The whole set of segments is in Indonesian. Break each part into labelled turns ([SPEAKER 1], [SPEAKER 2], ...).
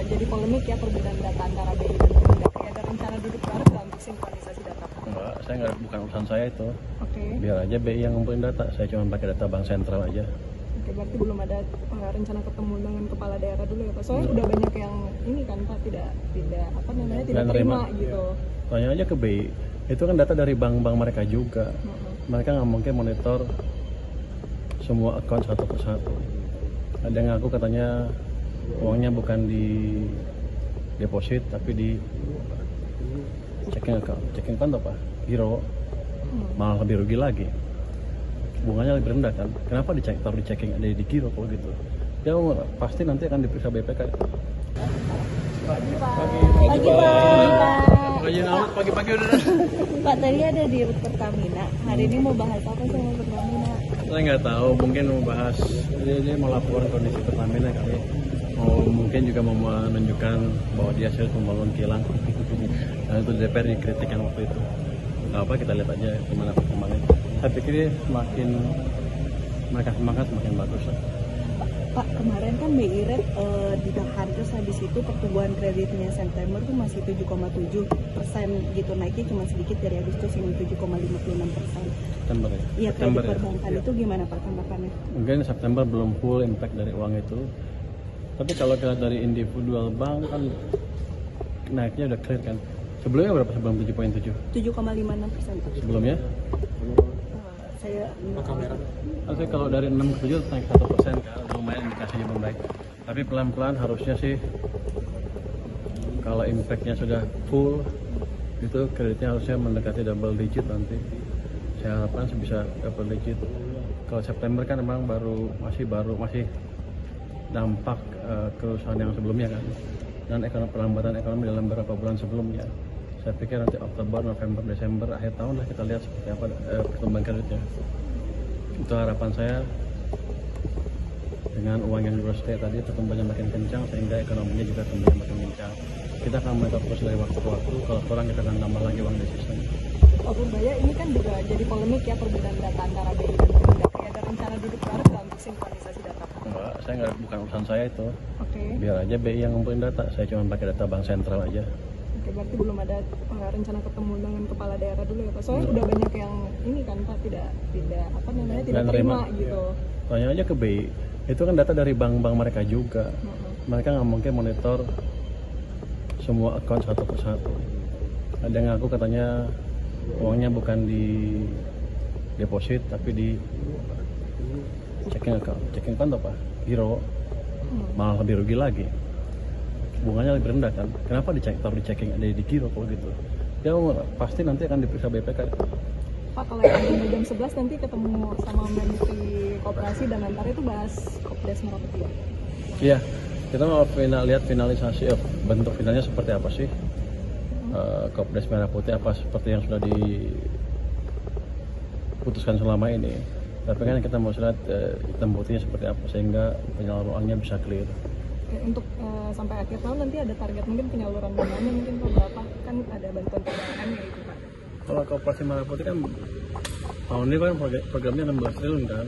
[SPEAKER 1] jadi polemik ya perbedaan data antara BI dan Kemendagri. Ada rencana duduk bareng nggak untuk sinkronisasi data?
[SPEAKER 2] Enggak, saya nggak, bukan urusan saya itu.
[SPEAKER 1] Oke.
[SPEAKER 2] Biar aja BI yang ngumpulin data, saya cuma pakai data bank sentral aja.
[SPEAKER 1] Oke, berarti belum ada rencana ketemu dengan kepala daerah dulu ya Pak? Soalnya udah banyak yang ini kan Pak tidak apa namanya tidak terima gitu.
[SPEAKER 2] Tanya aja ke BI, itu kan data dari bank-bank mereka juga. Mereka nggak mungkin monitor semua account satu persatu. Ada yang ngaku katanya uangnya bukan di deposit tapi di checking account apa? Giro. Malah lebih rugi lagi. Bunganya lebih rendah kan? Kenapa taruh di checking ada di giro kalau gitu? Ya pasti nanti akan diperiksa BPK.
[SPEAKER 1] Pagi Pak.
[SPEAKER 2] Pagi-pagi udah.
[SPEAKER 3] Pak, tadi ada di Pertamina. Hari ini mau bahas apa sama Pertamina?
[SPEAKER 2] Saya nggak tahu, mungkin mau bahas dia mau laporan kondisi Pertamina kali. Mungkin juga mau menunjukkan bahwa dia serius membangun kilang. Dan itu DPR dikritik yang waktu itu. Apa kita lihat aja gimana perkembangannya. Saya pikir semakin mereka semangat semakin bagus.
[SPEAKER 3] Pak, kemarin kan BI Rate ditahan, terus habis itu pertumbuhan kreditnya September tuh masih 7,7% gitu, naiknya cuma sedikit dari Agustus ini 7,56%.
[SPEAKER 2] September ya?
[SPEAKER 3] Iya,
[SPEAKER 2] September
[SPEAKER 3] kredit
[SPEAKER 2] ya?
[SPEAKER 3] perbankan itu gimana Pak tanggapannya?
[SPEAKER 2] Mungkin September belum full impact dari uang itu. Tapi kalau kita dari individual bank kan naiknya udah clear kan. Sebelumnya berapa sebelum 7,7?
[SPEAKER 3] 7,56%.
[SPEAKER 2] Sebelumnya?
[SPEAKER 3] Saya
[SPEAKER 2] Tapi kalau dari 6 ke 7 naik 1% kan, lumayan indikasinya membaik. Tapi pelan-pelan harusnya sih kalau impactnya sudah full itu kreditnya harusnya mendekati double digit nanti. Saya harapkan bisa double digit. Kalau September kan memang masih dampak kerusakan yang sebelumnya kan, dan perlambatan ekonomi dalam beberapa bulan sebelumnya. Saya pikir nanti Oktober, November, Desember, akhir tahun lah kita lihat seperti apa pertumbuhan kreditnya. Itu harapan saya. Dengan uang yang di tadi pertumbuhannya makin kencang sehingga ekonominya juga tumbuhnya makin kencang. Kita akan monitor terus dari waktu ke waktu. Kalau kurang kita akan tambah lagi uang di sistem.
[SPEAKER 1] Pak Purbaya, ini kan juga jadi polemik ya perbedaan data antara BI dan Kemendagri. Ada rencana duduk bareng nggak untuk sinkronisasi data?
[SPEAKER 2] Enggak, saya nggak, bukan urusan saya itu.
[SPEAKER 1] Oke.
[SPEAKER 2] Biar aja BI yang ngumpulin data, saya cuma pakai data bank sentral aja.
[SPEAKER 1] Oke, berarti belum ada rencana ketemu dengan kepala daerah dulu ya Pak? Soalnya udah banyak yang ini kan Pak tidak apa namanya tidak terima gitu.
[SPEAKER 2] Tanya aja ke BI, itu kan data dari bank-bank mereka juga. Mereka nggak mungkin monitor semua account satu persatu. Ada yang ngaku katanya uangnya bukan di deposit tapi di checking account apa? Giro. Malah lebih rugi lagi. Bunganya lebih rendah kan? Kenapa taruh di checking ada di giro kalau gitu? Ya pasti nanti akan diperiksa BPK.
[SPEAKER 1] Pak, kalau yang jam 11 nanti ketemu sama Menteri Koperasi dan Antara itu bahas Kopdes Merah Putih ya?
[SPEAKER 2] Iya, kita mau lihat finalisasi bentuk finalnya seperti apa sih? Kopdes Merah Putih apa seperti yang sudah diputuskan selama ini. Tapi kan kita mau lihat hitam putihnya seperti apa sehingga penyalurannya bisa clear.
[SPEAKER 1] Untuk sampai akhir tahun nanti ada target mungkin penyaluran dananya mungkin berapa? Kan ada bantuan PPKM ya itu Pak.
[SPEAKER 2] Kalau Koperasi Merah Putih kan tahun ini kan programnya 16 triliun kan.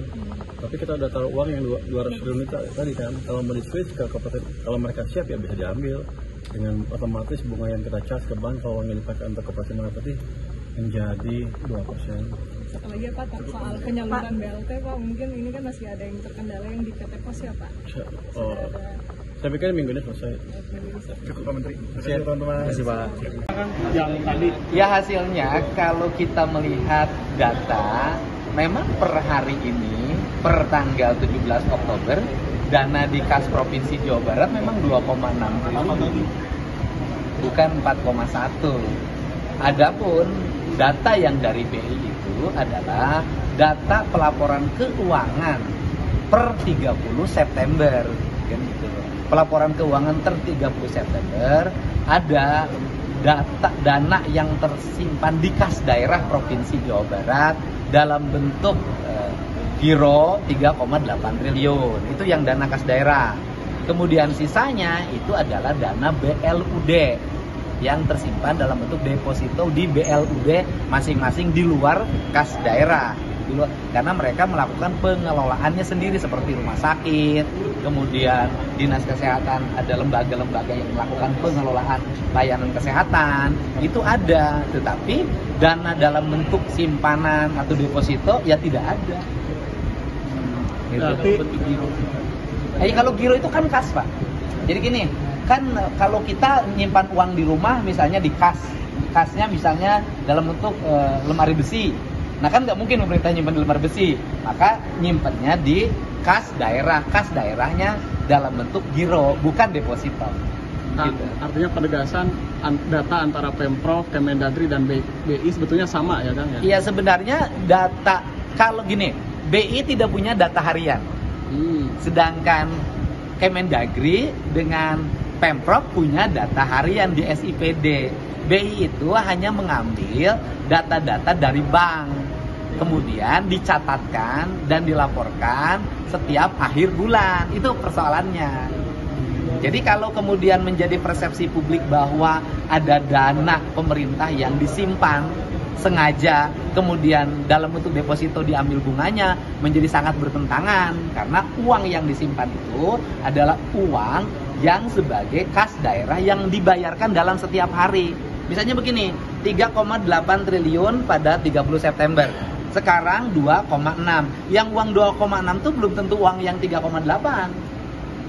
[SPEAKER 2] Tapi kita udah taruh uang yang 200 triliun itu tadi kan. Kalau mau di-switch ke Koperasi, kalau mereka siap ya bisa diambil. Dengan otomatis bunga yang kita charge ke bank kalau uang yang dipakai untuk Koperasi Merah Putih menjadi 2%.
[SPEAKER 1] Satu lagi ya Pak, soal penyaluran BLT Pak, mungkin ini kan masih ada yang terkendala yang di PT Pos ya Pak?
[SPEAKER 2] Saya pikir minggu ini selesai.
[SPEAKER 4] Cukup Pak Menteri.
[SPEAKER 2] Terima kasih teman-teman. Terima kasih Pak.
[SPEAKER 4] Yang tadi
[SPEAKER 5] Ya hasilnya kalau kita melihat data, memang per hari ini, per tanggal 17 Oktober, dana di kas Provinsi Jawa Barat memang 2,6 triliun, bukan 4,1. Adapun data yang dari BI itu adalah data pelaporan keuangan per 30 September. Kan gitu. Pelaporan keuangan per 30 September ada dana yang tersimpan di kas daerah Provinsi Jawa Barat dalam bentuk giro 3,8 triliun. Itu yang dana kas daerah. Kemudian sisanya itu adalah dana BLUD yang tersimpan dalam bentuk deposito di BLUD masing-masing di luar kas daerah. dulu karena mereka melakukan pengelolaannya sendiri seperti rumah sakit, kemudian dinas kesehatan, ada lembaga-lembaga yang melakukan pengelolaan layanan kesehatan, itu ada, tetapi dana dalam bentuk simpanan atau deposito ya tidak ada.
[SPEAKER 2] Berarti
[SPEAKER 5] Kalau giro itu kan kas, Pak. Jadi gini, kan kalau kita nyimpan uang di rumah misalnya di kas, kasnya misalnya dalam bentuk lemari besi. Nah kan nggak mungkin pemerintah nyimpan di lemari besi, maka nyimpannya di kas daerah. Kas daerahnya dalam bentuk giro, bukan deposito. Gitu.
[SPEAKER 4] Artinya penegasan data antara Pemprov, Kemendagri dan BI sebetulnya sama ya Kang ya?
[SPEAKER 5] Iya sebenarnya data, kalau gini, BI tidak punya data harian. Sedangkan Kemendagri dengan Pemprov punya data harian di SIPD. BI itu hanya mengambil data-data dari bank, kemudian dicatatkan dan dilaporkan setiap akhir bulan. Itu persoalannya. Jadi kalau kemudian menjadi persepsi publik bahwa ada dana pemerintah yang disimpan sengaja, kemudian dalam bentuk deposito diambil bunganya, menjadi sangat bertentangan. Karena uang yang disimpan itu adalah uang yang sebagai kas daerah yang dibayarkan dalam setiap hari. Misalnya begini, 3,8 triliun pada 30 September. Sekarang 2,6. Yang uang 2,6 itu belum tentu uang yang 3,8.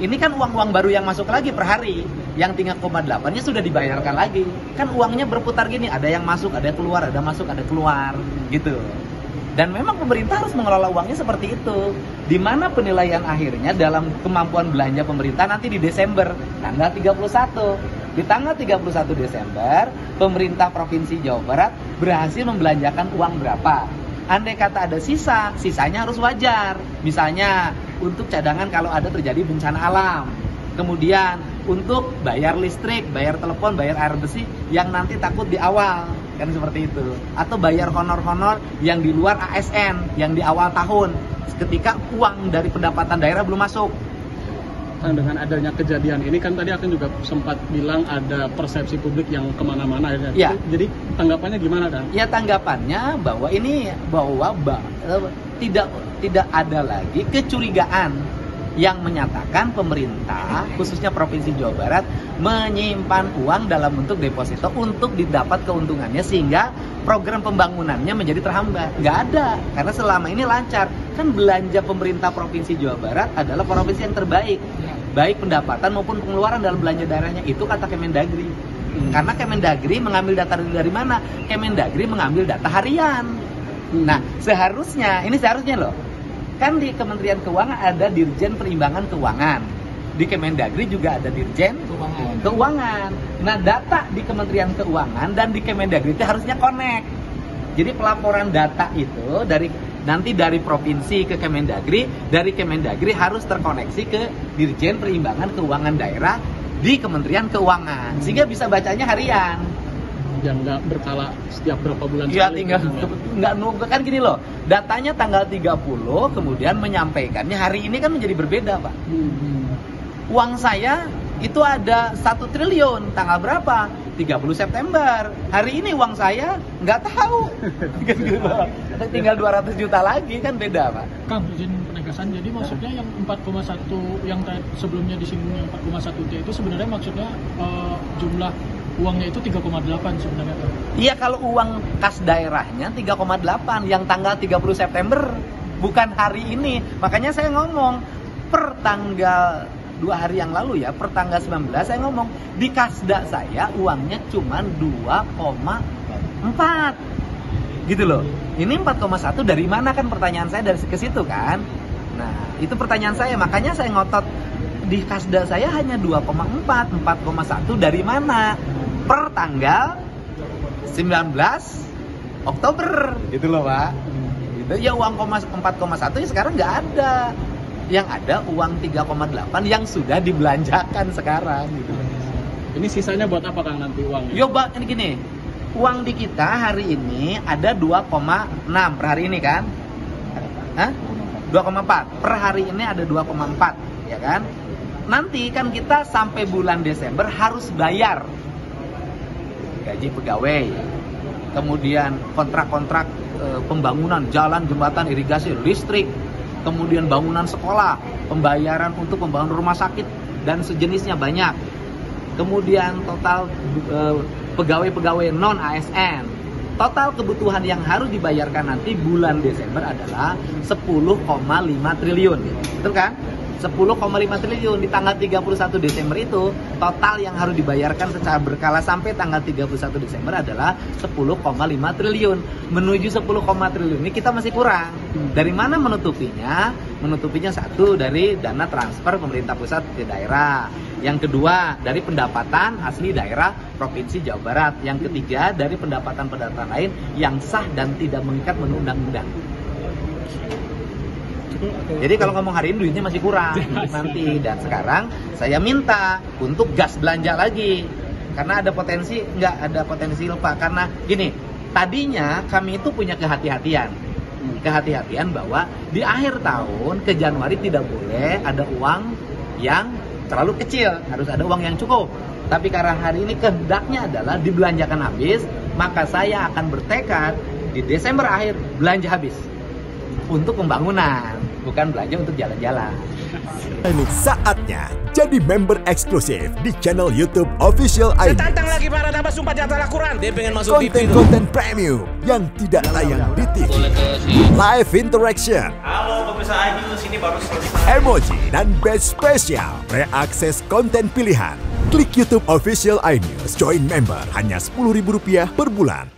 [SPEAKER 5] Ini kan uang-uang baru yang masuk lagi per hari. Yang 3,8-nya sudah dibayarkan lagi. Kan uangnya berputar gini, ada yang masuk, ada yang keluar, ada masuk, ada keluar, gitu. Dan memang pemerintah harus mengelola uangnya seperti itu. Di mana penilaian akhirnya dalam kemampuan belanja pemerintah nanti di Desember, tanggal 31. Di tanggal 31 Desember, pemerintah Provinsi Jawa Barat berhasil membelanjakan uang berapa. Andai kata ada sisa, sisanya harus wajar. Misalnya untuk cadangan kalau ada terjadi bencana alam. Kemudian untuk bayar listrik, bayar telepon, bayar air bersih yang nanti takut di awal. Kan seperti itu. Atau bayar honor-honor yang di luar ASN, yang di awal tahun. Ketika uang dari pendapatan daerah belum masuk.
[SPEAKER 4] Dengan adanya kejadian ini kan tadi Akan juga sempat bilang ada persepsi publik yang kemana-mana
[SPEAKER 5] ya.
[SPEAKER 4] Jadi tanggapannya gimana Kang?
[SPEAKER 5] Ya tanggapannya bahwa tidak ada lagi kecurigaan yang menyatakan pemerintah khususnya Provinsi Jawa Barat menyimpan uang dalam bentuk deposito untuk didapat keuntungannya sehingga program pembangunannya menjadi terhambat. Nggak ada, karena selama ini lancar. Kan belanja pemerintah Provinsi Jawa Barat adalah provinsi yang terbaik, baik pendapatan maupun pengeluaran dalam belanja daerahnya, itu kata Kemendagri. Karena Kemendagri mengambil data dari mana? Kemendagri mengambil data harian. Nah seharusnya loh, kan di Kementerian Keuangan ada Dirjen Perimbangan Keuangan, di Kemendagri juga ada Dirjen Keuangan. Nah data di Kementerian Keuangan dan di Kemendagri itu harusnya connect. Jadi pelaporan data itu nanti dari provinsi ke Kemendagri, dari Kemendagri harus terkoneksi ke Dirjen Perimbangan Keuangan Daerah di Kementerian Keuangan, sehingga bisa bacanya harian.
[SPEAKER 4] Yang nggak berkala setiap berapa bulan
[SPEAKER 5] ya
[SPEAKER 4] sekali.
[SPEAKER 5] Tinggal nggak nunggu kan gini loh, datanya tanggal 30 kemudian menyampaikannya hari ini kan menjadi berbeda Pak. Uang saya itu ada 1 triliun tanggal berapa? 30 September. Hari ini uang saya nggak tahu. Tinggal 200 juta lagi, kan beda Pak.
[SPEAKER 6] Kang, izin penegasan, jadi maksudnya yang 4,1 yang sebelumnya disinggung yang 4,1 T itu sebenarnya maksudnya jumlah uangnya itu 3,8 sebenarnya Kang?
[SPEAKER 5] Iya, kalau uang kas daerahnya 3,8 yang tanggal 30 September, bukan hari ini. Makanya saya ngomong per tanggal 2 hari yang lalu ya, per tanggal 19 saya ngomong di kasda saya uangnya cuma 2,4 gitu loh. Ini 4,1 dari mana, kan pertanyaan saya dari ke situ kan. Nah itu pertanyaan saya, makanya saya ngotot di kasda saya hanya 2,4, 4,1 dari mana per tanggal 19 Oktober gitu loh Pak. Gitu ya, uang 4,1 ya sekarang nggak ada. Yang ada uang 3,8 yang sudah dibelanjakan sekarang gitu.
[SPEAKER 4] Ini sisanya buat apa Kang nanti uangnya?
[SPEAKER 5] Yo Bang, ini gini. Uang di kita hari ini ada 2,6 per hari ini kan? Hah? 2,4. Per hari ini ada 2,4, ya kan? Nanti kan kita sampai bulan Desember harus bayar gaji pegawai. Kemudian kontrak-kontrak pembangunan jalan, jembatan, irigasi, listrik, kemudian bangunan sekolah, pembayaran untuk pembangunan rumah sakit dan sejenisnya banyak. Kemudian total pegawai-pegawai non ASN. Total kebutuhan yang harus dibayarkan nanti bulan Desember adalah 10,5 triliun. Betul kan? 10,5 triliun di tanggal 31 Desember itu total yang harus dibayarkan secara berkala sampai tanggal 31 Desember adalah 10,5 triliun. Menuju 10, triliun ini kita masih kurang. Dari mana menutupinya? Menutupinya satu dari dana transfer pemerintah pusat ke daerah. Yang kedua dari pendapatan asli daerah Provinsi Jawa Barat. Yang ketiga dari pendapatan-pendapatan lain yang sah dan tidak mengikat menurut undang-undang. Jadi kalau ngomong hari ini duitnya masih kurang nanti, dan sekarang saya minta untuk gas belanja lagi karena ada potensi, nggak ada potensi lupa. Karena gini, tadinya kami itu punya kehati-hatian bahwa di akhir tahun ke Januari tidak boleh ada uang yang terlalu kecil, harus ada uang yang cukup. Tapi karena hari ini kehendaknya adalah dibelanjakan habis, maka saya akan bertekad di Desember akhir belanja habis untuk pembangunan, bukan belanja untuk jalan-jalan.
[SPEAKER 7] Ini saatnya jadi member eksklusif di channel YouTube Official iNews.
[SPEAKER 8] Tantang lagi para tambah sumpah di atas Al-Quran. Dia pengen masuk TV.
[SPEAKER 7] Konten premium yang tidak tayang di TV. Live interaction.
[SPEAKER 8] Halo pemirsa iNews, ini baru selesai.
[SPEAKER 7] Emoji dan badge spesial. Reakses konten pilihan. Klik YouTube Official iNews. Join member hanya Rp10.000 per bulan.